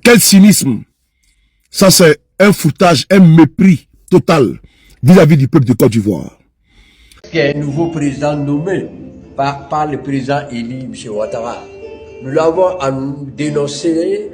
Quel cynisme. Ça, c'est un foutage, un mépris total vis-à-vis du peuple de Côte d'Ivoire. Il y a un nouveau président nommé par le président élu, M. Ouattara. Nous l'avons dénoncé.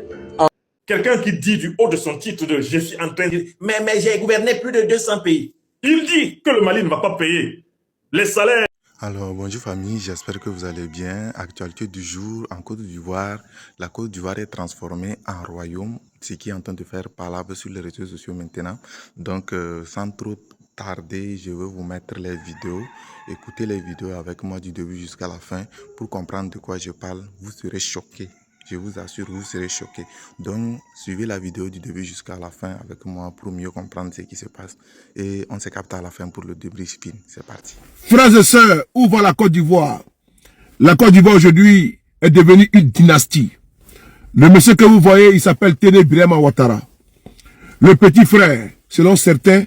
Quelqu'un qui dit du haut de son titre de « je suis en train de... » Mais j'ai gouverné plus de 200 pays. Il dit que le Mali ne va pas payer les salaires. Alors, bonjour famille, j'espère que vous allez bien. Actualité du jour, en Côte d'Ivoire, la Côte d'Ivoire est transformée en royaume, ce qui est en train de faire palabre sur les réseaux sociaux maintenant. Donc, sans trop tarder, je vais vous mettre les vidéos. Écoutez les vidéos avec moi du début jusqu'à la fin pour comprendre de quoi je parle. Vous serez choqués. Je vous assure, vous serez choqués. Donc, suivez la vidéo du début jusqu'à la fin avec moi pour mieux comprendre ce qui se passe. Et on se capte à la fin pour le débriefing. C'est parti. Frères et sœurs, où va la Côte d'Ivoire? La Côte d'Ivoire aujourd'hui est devenue une dynastie. Le monsieur que vous voyez, il s'appelle Téné Birama Ouattara. Le petit frère, selon certains,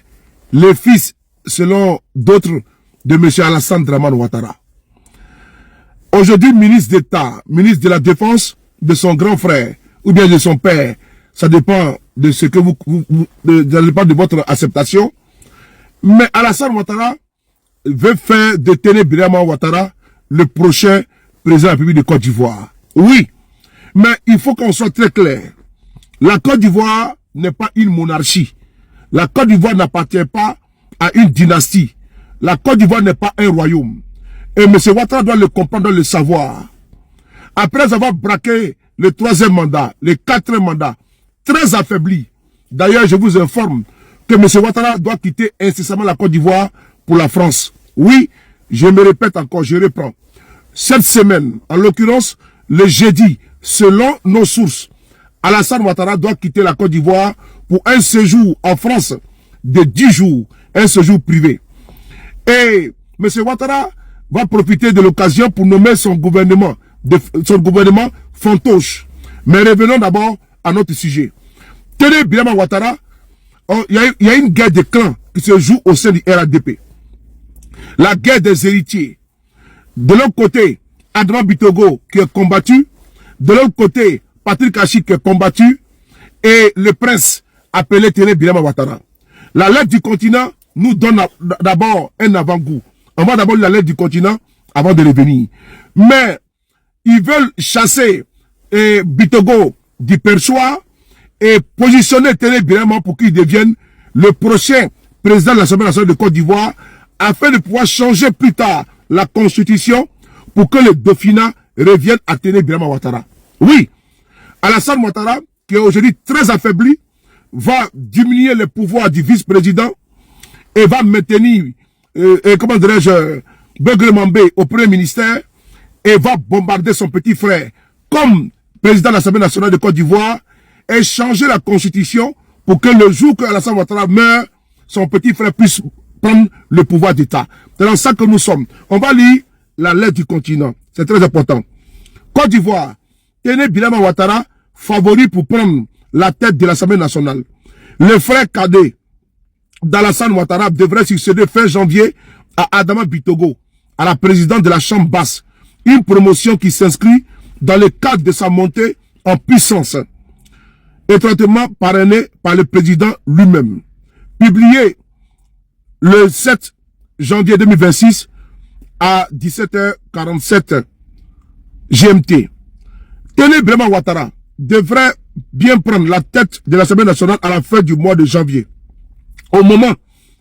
le fils, selon d'autres, de monsieur Alassane Dramane Ouattara. Aujourd'hui, ministre d'État, ministre de la Défense, de son grand frère ou bien de son père, ça dépend de ce que ça dépend de votre acceptation. Mais Alassane Ouattara veut faire de Téné Birama Ouattara le prochain président de la République de Côte d'Ivoire. Oui, mais il faut qu'on soit très clair. La Côte d'Ivoire n'est pas une monarchie. La Côte d'Ivoire n'appartient pas à une dynastie. La Côte d'Ivoire n'est pas un royaume. Et M. Ouattara doit le comprendre, doit le savoir. Après avoir braqué le 3e mandat, le 4e mandat, très affaibli. D'ailleurs, je vous informe que M. Ouattara doit quitter incessamment la Côte d'Ivoire pour la France. Oui, je me répète encore, je reprends. Cette semaine, en l'occurrence, le jeudi, selon nos sources, Alassane Ouattara doit quitter la Côte d'Ivoire pour un séjour en France de 10 jours, un séjour privé. Et M. Ouattara va profiter de l'occasion pour nommer son gouvernement fantoche. Mais revenons d'abord à notre sujet. Téné Birama Ouattara, il y a une guerre de clans qui se joue au sein du RADP. La guerre des héritiers. De l'autre côté, Adama Bitogo qui est combattu. De l'autre côté, Patrick Achi qui est combattu. Et le prince appelé Téné Birama Ouattara. La lettre du continent nous donne d'abord un avant-goût. On va d'abord la lettre du continent avant de revenir. Mais ils veulent chasser Bitogo du perchoir et positionner Téné Birama pour qu'il devienne le prochain président de l'Assemblée nationale de Côte d'Ivoire afin de pouvoir changer plus tard la constitution pour que le Dauphinat revienne à Téné Birama Ouattara. Oui, Alassane Ouattara, qui est aujourd'hui très affaibli, va diminuer les pouvoirs du vice-président et va maintenir, comment dirais-je, Beugre Mambé au premier ministère et va bombarder son petit frère comme président de l'Assemblée nationale de Côte d'Ivoire et changer la constitution pour que le jour que Alassane Ouattara meurt, son petit frère puisse prendre le pouvoir d'État. C'est dans ça que nous sommes. On va lire la lettre du continent. C'est très important. Côte d'Ivoire, Téné Birama Ouattara, favori pour prendre la tête de l'Assemblée nationale. Le frère cadet d'Alassane Ouattara devrait succéder fin janvier à Adama Bitogo, à la présidente de la Chambre basse. Une promotion qui s'inscrit dans le cadre de sa montée en puissance, étroitement parrainée par le président lui-même. Publié le 7 janvier 2026 à 17h47 GMT. Téné Birama Ouattara devrait bien prendre la tête de l'Assemblée nationale à la fin du mois de janvier, au moment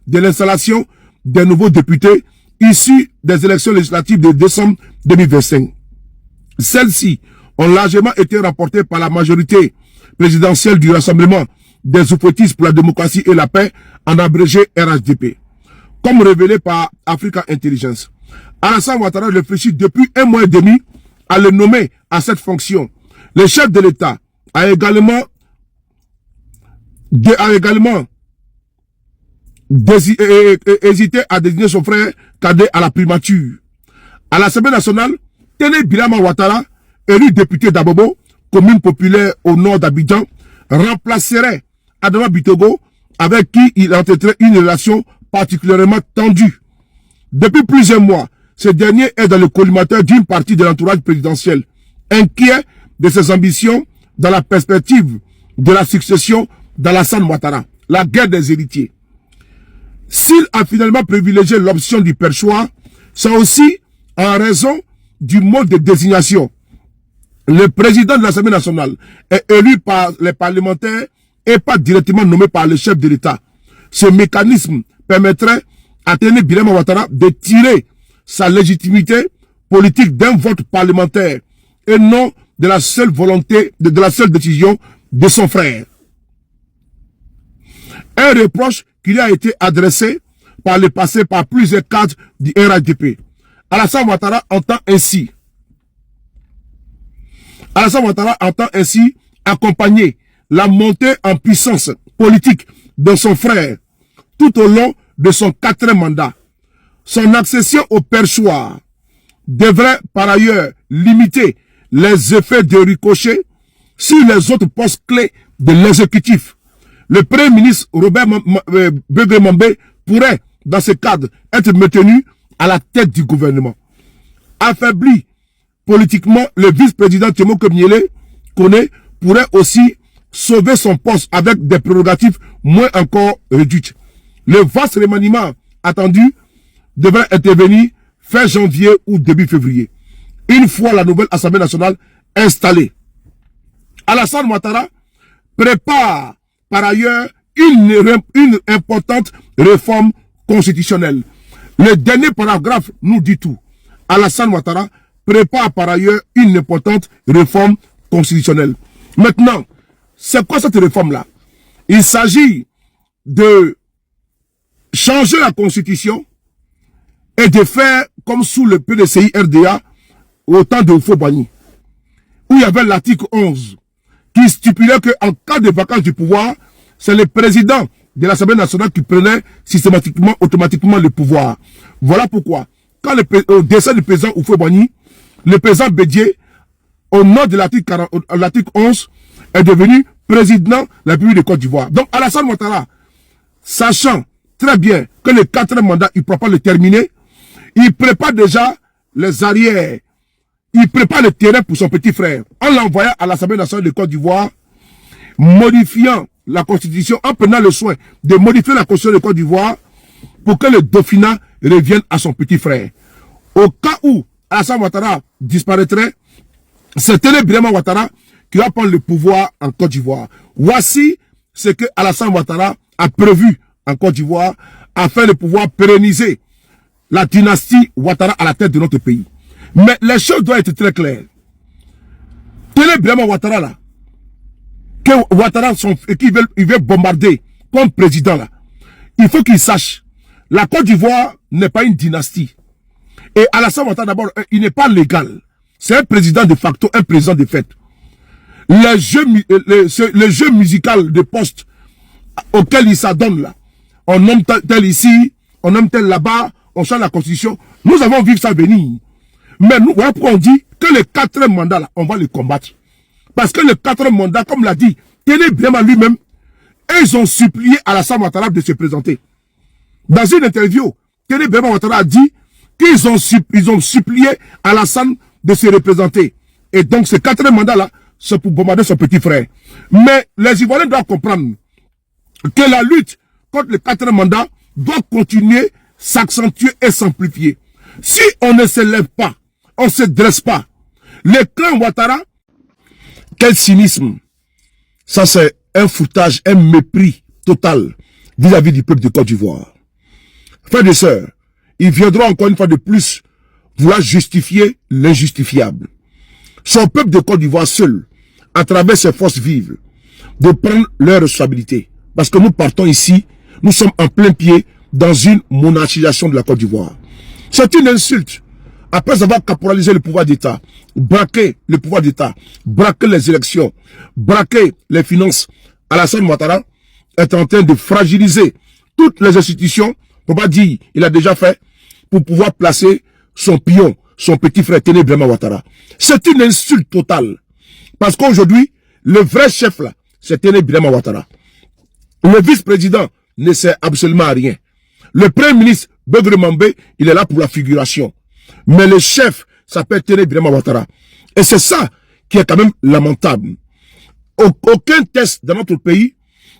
de l'installation des nouveaux députés issus des élections législatives de décembre 2025. Celles-ci ont largement été remportées par la majorité présidentielle du Rassemblement des oufouettistes pour la démocratie et la paix, en abrégé RHDP. Comme révélé par Africa Intelligence, Alassane Ouattara réfléchit depuis 1 mois et demi à le nommer à cette fonction. Le chef de l'État a également hésité à désigner son frère cadet à la primature. À l'Assemblée nationale, Téné Birama Ouattara, élu député d'Abobo, commune populaire au nord d'Abidjan, remplacerait Adama Bitogo, avec qui il entretenait une relation particulièrement tendue. Depuis plusieurs mois, ce dernier est dans le collimateur d'une partie de l'entourage présidentiel, inquiet de ses ambitions dans la perspective de la succession d'Alassane Ouattara, la guerre des héritiers. S'il a finalement privilégié l'option du père choix, c'est aussi en raison du mode de désignation. Le président de l'Assemblée nationale est élu par les parlementaires et pas directement nommé par le chef de l'État. Ce mécanisme permettrait à Téné Birama Ouattara de tirer sa légitimité politique d'un vote parlementaire et non de la seule volonté, de la seule décision de son frère. Un reproche qui lui a été adressé par le passé par plusieurs cadres du RHDP. Alassane Ouattara entend ainsi accompagner la montée en puissance politique de son frère tout au long de son 4e mandat. Son accession au perchoir devrait par ailleurs limiter les effets de ricochet sur les autres postes clés de l'exécutif. Le Premier ministre Robert Begremambé pourrait, dans ce cadre, être maintenu à la tête du gouvernement. Affaibli politiquement, le vice-président Thémo Kemiele Kone pourrait aussi sauver son poste avec des prérogatives moins encore réduites. Le vaste remaniement attendu devrait intervenir fin janvier ou début février. Une fois la nouvelle Assemblée nationale installée. Alassane Ouattara prépare par ailleurs une importante réforme constitutionnelle. Le dernier paragraphe nous dit tout. Alassane Ouattara prépare par ailleurs une importante réforme constitutionnelle. Maintenant, c'est quoi cette réforme-là? Il s'agit de changer la constitution et de faire comme sous le PDCI RDA au temps de Oufo-Boigny, où il y avait l'article 11 qui stipulait qu'en cas de vacance du pouvoir, c'est le président de l'Assemblée nationale qui prenait systématiquement, automatiquement le pouvoir. Voilà pourquoi, quand au décès du président Oufo-Boigny, le président Bédié, au nom de l'article 11, est devenu président de la République de Côte d'Ivoire. Donc Alassane Ouattara, sachant très bien que le 4e mandat, il ne pourra pas le terminer, il prépare déjà les arrières, il prépare le terrain pour son petit frère, en l'envoyant à l'Assemblée nationale de Côte d'Ivoire, modifiant la constitution, en prenant le soin de modifier la constitution de Côte d'Ivoire pour que le dauphinat revienne à son petit frère. Au cas où Alassane Ouattara disparaîtrait, c'est Téné Birama Ouattara qui va prendre le pouvoir en Côte d'Ivoire. Voici ce que Alassane Ouattara a prévu en Côte d'Ivoire afin de pouvoir pérenniser la dynastie Ouattara à la tête de notre pays. Mais les choses doivent être très claires. Téné Birama Ouattara là, que Ouattara il veut bombarder comme président là, il faut qu'il sache, la Côte d'Ivoire n'est pas une dynastie. Et Alassane Ouattara d'abord, il n'est pas légal. C'est un président de facto, un président de fait. Le jeu musical de poste auquel il s'adonne là, on nomme tel ici, on nomme tel là-bas, on change la constitution. Nous avons vu ça venir. Mais nous, voilà pourquoi on dit que le 4e mandat là, on va le combattre. Parce que le 4e mandat, comme l'a dit Téné Birama lui-même, ils ont supplié Alassane Ouattara de se présenter. Dans une interview, Téné Birama Ouattara a dit qu'ils ont supplié Alassane de se représenter. Et donc ce 4e mandat là, c'est pour bombarder son petit frère. Mais les Ivoiriens doivent comprendre que la lutte contre le 4e mandat doit continuer, s'accentuer et s'amplifier. Si on ne se lève pas, on ne se dresse pas, le clan Ouattara, quel cynisme. Ça c'est un foutage, un mépris total vis-à-vis du peuple de Côte d'Ivoire. Frères et sœurs, ils viendront encore une fois de plus vouloir justifier l'injustifiable. Son peuple de Côte d'Ivoire seul, à travers ses forces vives, de prendre leurs responsabilités. Parce que nous partons ici, nous sommes en plein pied dans une monarchisation de la Côte d'Ivoire. C'est une insulte. Après avoir caporalisé le pouvoir d'État, braqué le pouvoir d'État, braqué les élections, braqué les finances, Alassane Ouattara est en train de fragiliser toutes les institutions, pour pas dire, il a déjà fait, pour pouvoir placer son pion, son petit frère Téné Birama Ouattara. C'est une insulte totale. Parce qu'aujourd'hui, le vrai chef là, c'est Téné Birama Ouattara. Le vice-président ne sert absolument à rien. Le premier ministre, Begremambé, il est là pour la figuration. Mais le chef s'appelle Téné Birama Ouattara. Et c'est ça qui est quand même lamentable. Aucun test dans notre pays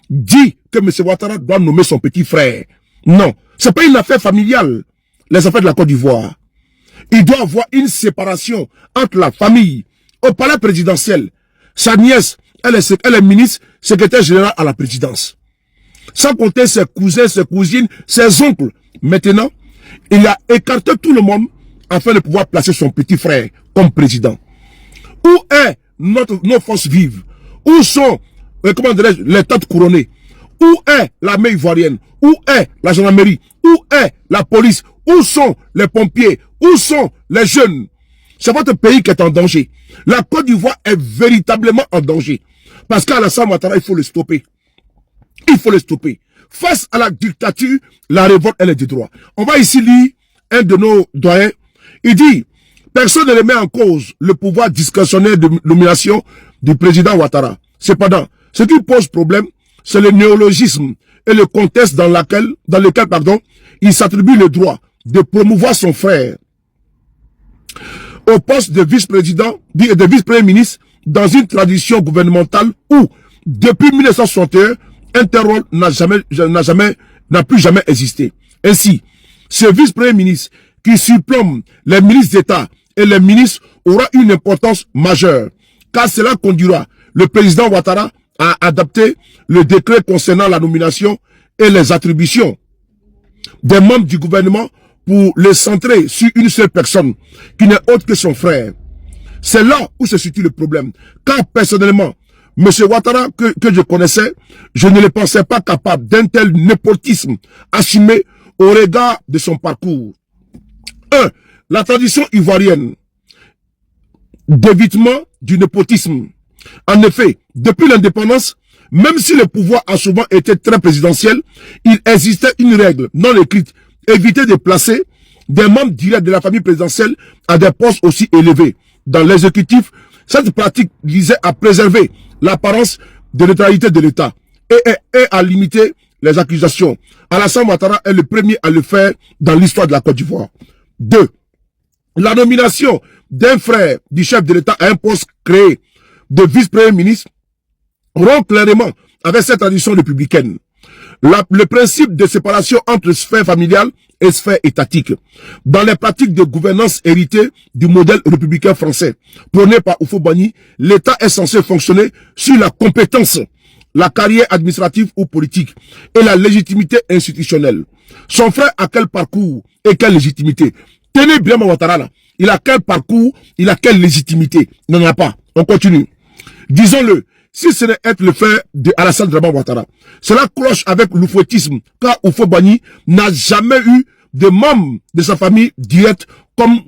dit que M. Ouattara doit nommer son petit frère. Non, c'est pas une affaire familiale, les affaires de la Côte d'Ivoire. Il doit avoir une séparation entre la famille au palais présidentiel. Sa nièce, elle est ministre, secrétaire général à la présidence. Sans compter ses cousins, ses cousines, ses oncles. Maintenant, il a écarté tout le monde afin de pouvoir placer son petit frère comme président. Où est nos forces vives? Où sont, comment dirais-je, les têtes couronnées? Où est l'armée ivoirienne? Où est la gendarmerie? Où est la police? Où sont les pompiers? Où sont les jeunes? C'est votre pays qui est en danger. La Côte d'Ivoire est véritablement en danger. Parce qu'Alassane Ouattara, il faut le stopper. Il faut le stopper. Face à la dictature, la révolte, elle est du droit. On va ici lire un de nos doyens. Il dit, personne ne met en cause le pouvoir discrétionnaire de nomination du président Ouattara. Cependant, ce qui pose problème, c'est le néologisme et le contexte dans lequel, il s'attribue le droit de promouvoir son frère au poste de vice-président, de vice-premier ministre, dans une tradition gouvernementale où, depuis 1961, Interrôle n'a plus jamais existé. Ainsi, ce vice-premier ministre qui surplombe les ministres d'État et les ministres aura une importance majeure, car cela conduira le président Ouattara à adapter le décret concernant la nomination et les attributions des membres du gouvernement pour les centrer sur une seule personne, qui n'est autre que son frère. C'est là où se situe le problème. Car personnellement, M. Ouattara, que je connaissais, je ne le pensais pas capable d'un tel népotisme assumé au regard de son parcours. 1. La tradition ivoirienne d'évitement du népotisme. En effet, depuis l'indépendance, même si le pouvoir a souvent été très présidentiel, il existait une règle non écrite, éviter de placer des membres directs de la famille présidentielle à des postes aussi élevés. Dans l'exécutif, cette pratique visait à préserver l'apparence de neutralité de l'État et à limiter les accusations. Alassane Ouattara est le premier à le faire dans l'histoire de la Côte d'Ivoire. 2. La nomination d'un frère du chef de l'État à un poste créé de vice-premier ministre rompt clairement avec cette tradition républicaine. Le principe de séparation entre sphère familiale et sphère étatique. Dans les pratiques de gouvernance héritées du modèle républicain français, prôné par Houphouët-Boigny, l'État est censé fonctionner sur la compétence, la carrière administrative ou politique et la légitimité institutionnelle. Son frère a quel parcours et quelle légitimité? Tenez bien Ouattara là. Il a quel parcours, il a quelle légitimité? Il n'en a pas. On continue. Disons-le, si ce n'est être le frère de Alassane Ouattara, cela cloche avec l'oufouettisme, car Houphouët-Boigny n'a jamais eu de membres de sa famille direct comme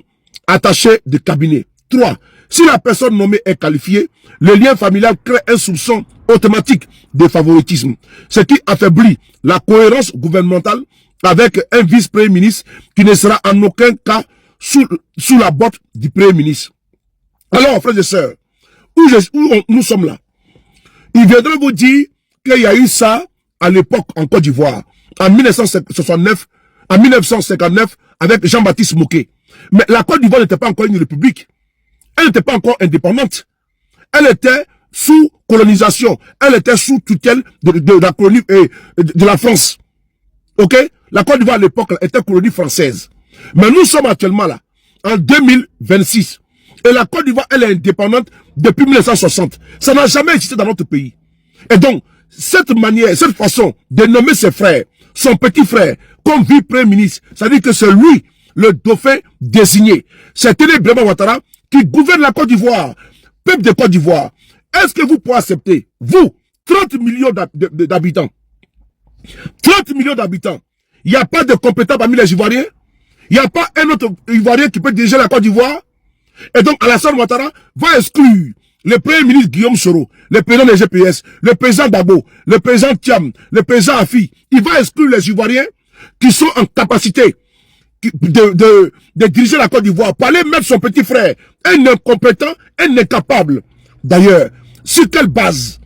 attaché de cabinet. 3. Si la personne nommée est qualifiée, le lien familial crée un soupçon automatique de favoritisme, ce qui affaiblit la cohérence gouvernementale avec un vice-premier ministre qui ne sera en aucun cas sous la botte du premier ministre. Alors, frères et sœurs, où nous sommes là? Il viendra vous dire qu'il y a eu ça à l'époque en Côte d'Ivoire, en 1959, avec Jean-Baptiste Moquet. Mais la Côte d'Ivoire n'était pas encore une république. Elle n'était pas encore indépendante. Elle était sous colonisation. Elle était sous tutelle de la colonie de la France. Ok? La Côte d'Ivoire à l'époque était colonie française. Mais nous sommes actuellement là, en 2026. Et la Côte d'Ivoire, elle est indépendante depuis 1960. Ça n'a jamais existé dans notre pays. Et donc, cette manière, cette façon de nommer ses frères, son petit frère, comme vice-premier ministre, ça veut dire que c'est lui, le dauphin désigné. C'est Téné Ouattara qui gouverne la Côte d'Ivoire. Peuple de Côte d'Ivoire, est-ce que vous pouvez accepter, vous, 30 millions d'habitants, 30 millions d'habitants, il n'y a pas de compétents parmi les Ivoiriens? Il n'y a pas un autre Ivoirien qui peut diriger la Côte d'Ivoire? Et donc, Alassane Ouattara va exclure le premier ministre Guillaume Soro, le président des GPS, le président Dabo, le président Thiam, le président Afi. Il va exclure les Ivoiriens qui sont en capacité de diriger la Côte d'Ivoire pour aller mettre son petit frère, un incompétent, un incapable. D'ailleurs, sur quelle base?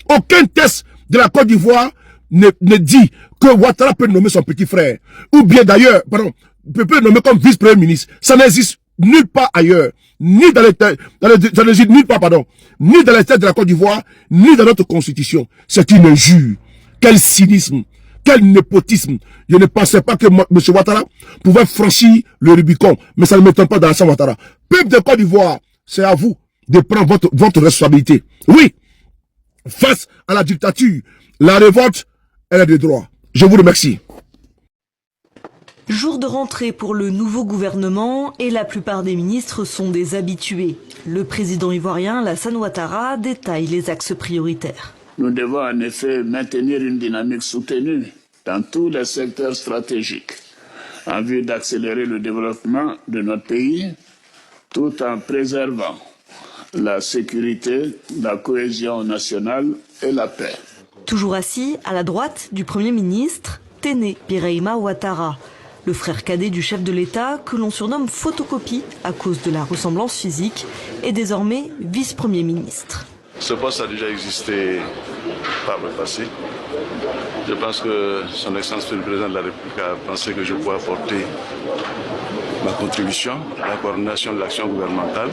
Aucun test de la Côte d'Ivoire ne dit que Ouattara peut nommer son petit frère. Ou bien d'ailleurs, pardon, peut nommer comme vice-premier ministre. Ça n'existe nulle part ailleurs ni dans nulle part, pardon, ni dans les textes de la Côte d'Ivoire, ni dans notre constitution. C'est une injure. Quel cynisme, quel népotisme. Je ne pensais pas que M. Ouattara pouvait franchir le Rubicon, mais ça ne m'étonne pas d'Alassane Ouattara. Peuple de Côte d'Ivoire, c'est à vous de prendre votre responsabilité. Oui, face à la dictature, la révolte, elle est de droit. Je vous remercie. Jour de rentrée pour le nouveau gouvernement et la plupart des ministres sont des habitués. Le président ivoirien Alassane Ouattara détaille les axes prioritaires. Nous devons en effet maintenir une dynamique soutenue dans tous les secteurs stratégiques en vue d'accélérer le développement de notre pays tout en préservant la sécurité, la cohésion nationale et la paix. Toujours assis à la droite du Premier ministre, Téné Birahima Ouattara, le frère cadet du chef de l'État que l'on surnomme photocopie à cause de la ressemblance physique, est désormais vice-premier ministre. Ce poste a déjà existé par le passé. Je pense que son Excellence le Président de la République a pensé que je pouvais apporter ma contribution à la coordination de l'action gouvernementale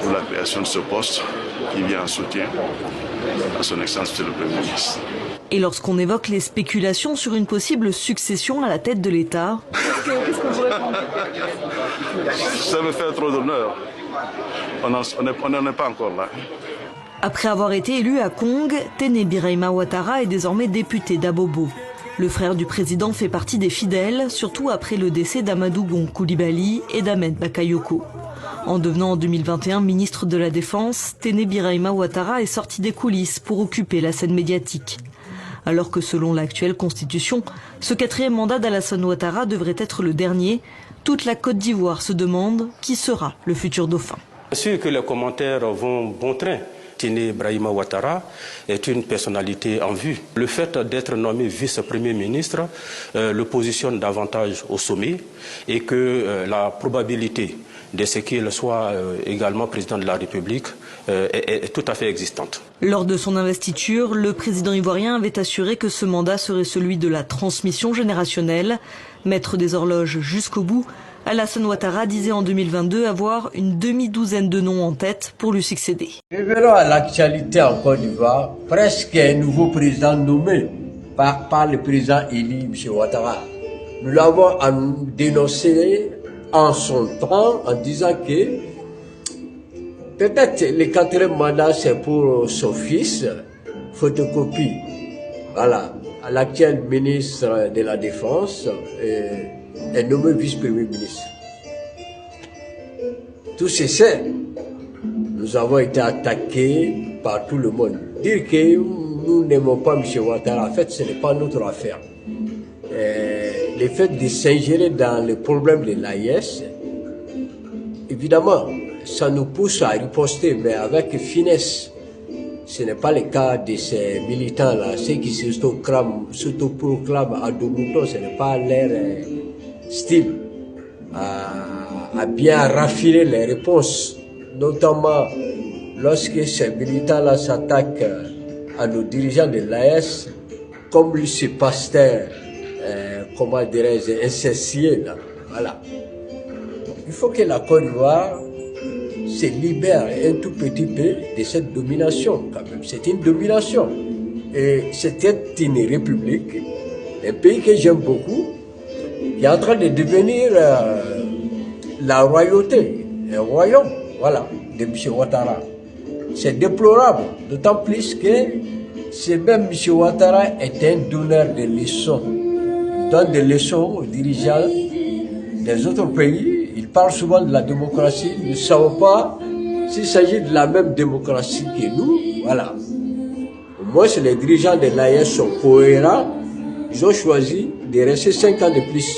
pour la création de ce poste qui vient en soutien à son Excellence le Premier ministre. Et lorsqu'on évoque les spéculations sur une possible succession à la tête de l'État, ça me fait trop d'honneur. On n'en est pas encore là. Après avoir été élu à Kong, Téné Birahima Ouattara est désormais député d'Abobo. Le frère du président fait partie des fidèles, surtout après le décès d'Amadou Gon Coulibaly et d'Ahmed Bakayoko. En devenant en 2021 ministre de la Défense, Téné Birahima Ouattara est sorti des coulisses pour occuper la scène médiatique. Alors que selon l'actuelle constitution, ce quatrième mandat d'Alassane Ouattara devrait être le dernier, toute la Côte d'Ivoire se demande qui sera le futur dauphin. Bien sûr que les commentaires vont bon train. Téné Birahima Ouattara est une personnalité en vue. Le fait d'être nommé vice-premier ministre le positionne davantage au sommet et que la probabilité de ce qu'il soit également président de la République est tout à fait existante. Lors de son investiture, le président ivoirien avait assuré que ce mandat serait celui de la transmission générationnelle. Maître des horloges jusqu'au bout, Alassane Ouattara disait en 2022 avoir une demi-douzaine de noms en tête pour lui succéder. Revenons à l'actualité en Côte d'Ivoire. Presque un nouveau président nommé par le président élu, M. Ouattara. Nous l'avons dénoncé en son temps en disant que peut-être le quatrième mandat c'est pour son fils, photocopie. Voilà, l'actuel ministre de la Défense est nommé vice-premier ministre. Tout ceci, nous avons été attaqués par tout le monde. Dire que nous n'aimons pas M. Ouattara, en fait, ce n'est pas notre affaire. Le fait de s'ingérer dans le problème de l'AIS, évidemment, ça nous pousse à riposter, mais avec finesse. Ce n'est pas le cas de ces militants-là, ceux qui s'autoproclament à dos moutons, ce n'est pas leur style à bien raffiner les réponses, notamment lorsque ces militants-là s'attaquent à nos dirigeants de l'AS, comme ce pasteur, comment dirais-je, incestueux là. Voilà. Il faut que la Côte d'Ivoire se libère un tout petit peu de cette domination quand même. C'est une domination. Et c'était une république, un pays que j'aime beaucoup, qui est en train de devenir la royauté, un royaume, voilà, de M. Ouattara. C'est déplorable, d'autant plus que c'est même M. Ouattara est un donneur de leçons. Il donne des leçons aux dirigeants des autres pays. Il parle souvent de la démocratie. Nous ne savons pas s'il s'agit de la même démocratie que nous. Voilà. Au moins, les dirigeants de l'AES sont cohérents. Ils ont choisi de rester 5 ans de plus.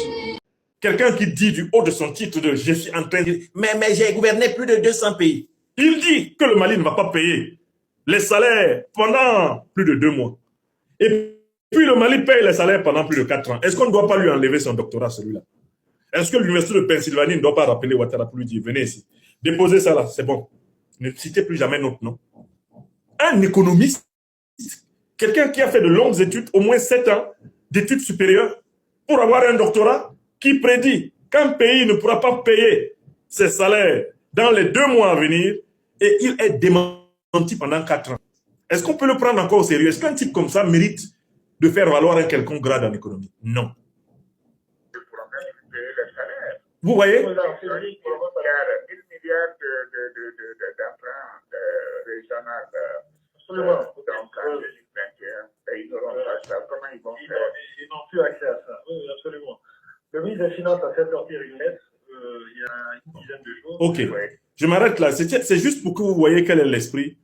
Quelqu'un qui dit du haut de son titre de « Je suis en train de... » Mais j'ai gouverné plus de 200 pays. Il dit que le Mali ne va pas payer les salaires pendant plus de 2 mois. Et puis le Mali paye les salaires pendant plus de 4 ans. Est-ce qu'on ne doit pas lui enlever son doctorat, celui-là? Est-ce que l'université de Pennsylvanie ne doit pas rappeler Ouattara pour lui dire « Venez ici, déposez ça là, c'est bon. Ne citez plus jamais notre nom. » Un économiste, quelqu'un qui a fait de longues études, au moins 7 ans d'études supérieures, pour avoir un doctorat qui prédit qu'un pays ne pourra pas payer ses salaires dans les 2 mois à venir et il est démenti pendant 4 ans. Est-ce qu'on peut le prendre encore au sérieux? Est-ce qu'un type comme ça mérite de faire valoir un quelconque grade en économie? Non. Vous voyez? Ils n'ont plus accès à ça. Oui, absolument. Le ministre des Finances a fait sortir une lettre il y a une dizaine de jours. Ok. Je m'arrête là. C'est juste pour que vous voyez quel est l'esprit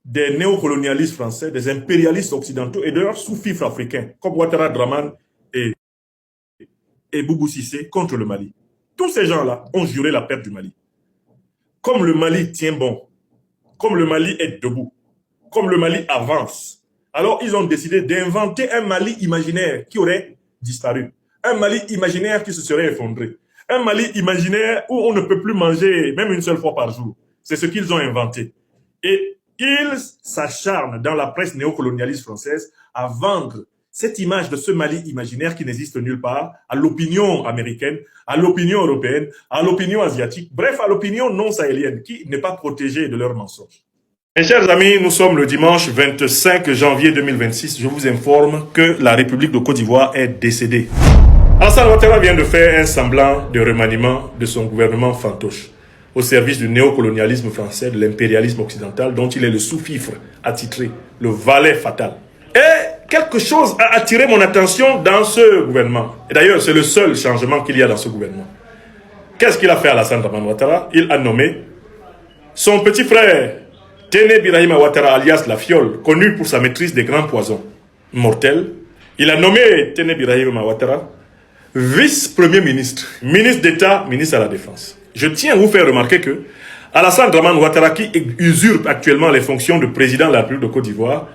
des néocolonialistes français, des impérialistes occidentaux et de leurs sous-fifres africains, comme Ouattara Draman et Boubou Cissé contre le Mali. Tous ces gens-là ont juré la perte du Mali. Comme le Mali tient bon, comme le Mali est debout, comme le Mali avance, alors ils ont décidé d'inventer un Mali imaginaire qui aurait disparu. Un Mali imaginaire qui se serait effondré. Un Mali imaginaire où on ne peut plus manger même une seule fois par jour. C'est ce qu'ils ont inventé. Et ils s'acharnent dans la presse néocolonialiste française à vendre cette image de ce Mali imaginaire qui n'existe nulle part à l'opinion américaine, à l'opinion européenne, à l'opinion asiatique, bref, à l'opinion non sahélienne qui n'est pas protégée de leurs mensonges. Mes chers amis, nous sommes le dimanche 25 janvier 2026. Je vous informe que la République de Côte d'Ivoire est décédée. Alassane Ouattara vient de faire un semblant de remaniement de son gouvernement fantoche au service du néocolonialisme français, de l'impérialisme occidental dont il est le sous-fifre attitré, le valet fatal. Et quelque chose a attiré mon attention dans ce gouvernement. Et d'ailleurs, c'est le seul changement qu'il y a dans ce gouvernement. Qu'est-ce qu'il a fait Alassane Ouattara? Il a nommé son petit frère, Téné Birahima Ouattara, alias La Fiole, connu pour sa maîtrise des grands poisons mortels. Il a nommé Téné Birahima Ouattara vice-premier ministre, ministre d'État, ministre à la Défense. Je tiens à vous faire remarquer que Alassane Draman Ouattara, qui usurpe actuellement les fonctions de président de la République de Côte d'Ivoire,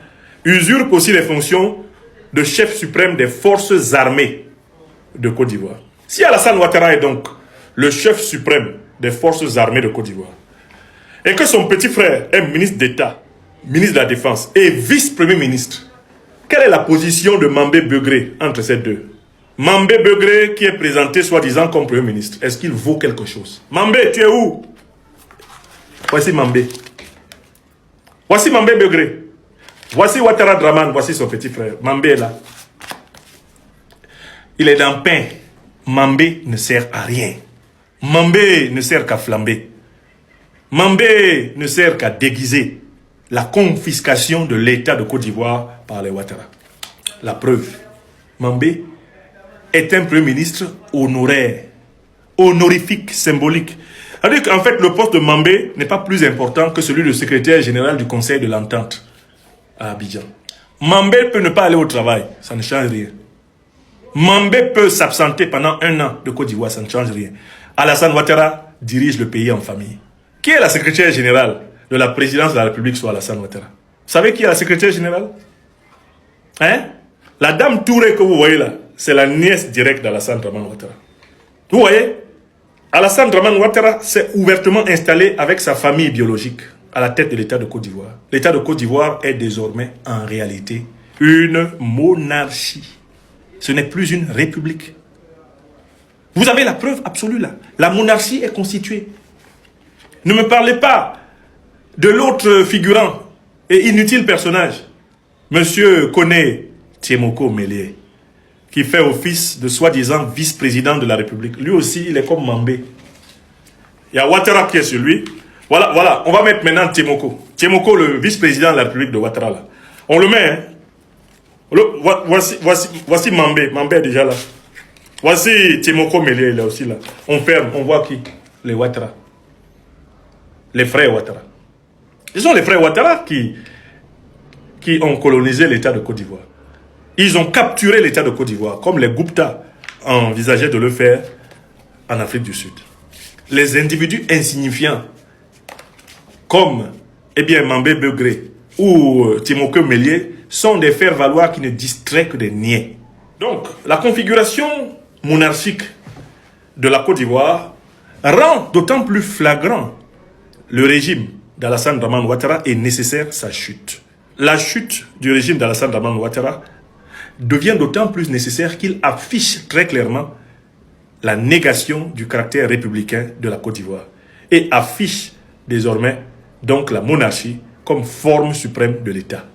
usurpe aussi les fonctions de chef suprême des forces armées de Côte d'Ivoire. Si Alassane Ouattara est donc le chef suprême des forces armées de Côte d'Ivoire, et que son petit frère est ministre d'État, ministre de la Défense et vice-premier ministre, quelle est la position de Mambé Begré entre ces deux? Mambé Begré qui est présenté soi-disant comme premier ministre, est-ce qu'il vaut quelque chose? Mambé, tu es où? Voici Mambé. Voici Mambé Begré. Voici Ouattara Draman, voici son petit frère. Mambé est là. Il est dans le pain. Mambé ne sert à rien. Mambé ne sert qu'à flamber. Mambé ne sert qu'à déguiser la confiscation de l'État de Côte d'Ivoire par les Ouattara. La preuve, Mambé est un premier ministre honoraire, honorifique, symbolique. C'est-à-dire qu'en fait, le poste de Mambé n'est pas plus important que celui de secrétaire général du Conseil de l'Entente à Abidjan. Mambé peut ne pas aller au travail, ça ne change rien. Mambé peut s'absenter pendant 1 an de Côte d'Ivoire, ça ne change rien. Alassane Ouattara dirige le pays en famille. Qui est la secrétaire générale de la présidence de la République sur Alassane Ouattara? Vous savez qui est la secrétaire générale? Hein? La dame Touré que vous voyez là, c'est la nièce directe d'Alassane Draman Ouattara. Vous voyez? Alassane Draman Ouattara s'est ouvertement installé avec sa famille biologique à la tête de l'État de Côte d'Ivoire. L'État de Côte d'Ivoire est désormais en réalité une monarchie. Ce n'est plus une république. Vous avez la preuve absolue là. La monarchie est constituée. Ne me parlez pas de l'autre figurant et inutile personnage, Monsieur Koné Tiemoko Mélié, qui fait office de soi-disant vice-président de la République. Lui aussi, il est comme Mambé. Il y a Ouattara qui est sur lui. Voilà, on va mettre maintenant Tiemoko. Tiemoko, le vice-président de la République de Ouattara, là. On le met, hein. Voici Mambé. Mambé est déjà là. Voici Tiemoko Mélié, il est aussi là. On ferme, on voit qui? Les Ouattara. Les frères Ouattara. Ce sont les frères Ouattara qui ont colonisé l'État de Côte d'Ivoire. Ils ont capturé l'État de Côte d'Ivoire, comme les Gupta envisageaient de le faire en Afrique du Sud. Les individus insignifiants, comme Mambé Begré ou Tiemoko Mélié, sont des faire-valoir qui ne distraient que des niais. Donc, la configuration monarchique de la Côte d'Ivoire rend d'autant plus flagrant le régime d'Alassane Draman Ouattara et nécessaire sa chute. La chute du régime d'Alassane Draman Ouattara devient d'autant plus nécessaire qu'il affiche très clairement la négation du caractère républicain de la Côte d'Ivoire et affiche désormais donc la monarchie comme forme suprême de l'État.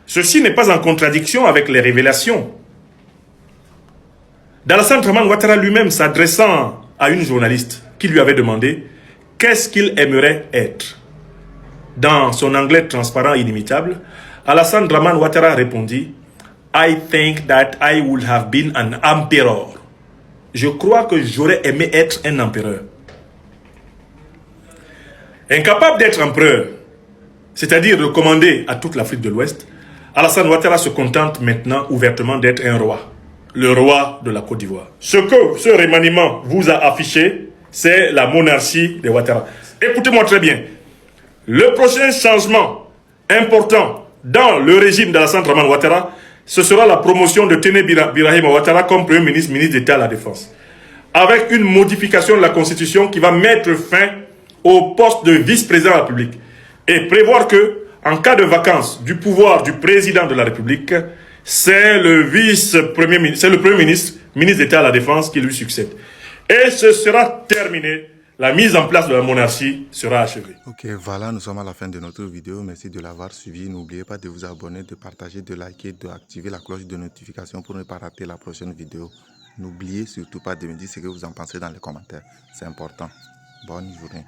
Ceci n'est pas en contradiction avec les révélations d'Alassane Dramane Ouattara lui-même s'adressant à une journaliste qui lui avait demandé qu'est-ce qu'il aimerait être. Dans son anglais transparent et inimitable, Alassane Dramane Ouattara répondit « I think that I would have been an emperor ». Je crois que j'aurais aimé être un empereur. Incapable d'être empereur, c'est-à-dire de commander à toute l'Afrique de l'Ouest, Alassane Ouattara se contente maintenant ouvertement d'être un roi. Le roi de la Côte d'Ivoire. Ce que ce remaniement vous a affiché, c'est la monarchie de Ouattara. Écoutez-moi très bien. Le prochain changement important dans le régime d'Alassane Dramane Ouattara, ce sera la promotion de Téné Birahima Ouattara comme Premier ministre, ministre d'État à la Défense. Avec une modification de la Constitution qui va mettre fin au poste de vice-président de la République. Et prévoir que, en cas de vacance du pouvoir du président de la République, c'est le Premier ministre, ministre d'État à la Défense qui lui succède. Et ce sera terminé. La mise en place de la monarchie sera achevée. Ok, voilà, nous sommes à la fin de notre vidéo. Merci de l'avoir suivi. N'oubliez pas de vous abonner, de partager, de liker, d'activer la cloche de notification pour ne pas rater la prochaine vidéo. N'oubliez surtout pas de me dire ce que vous en pensez dans les commentaires. C'est important. Bonne journée.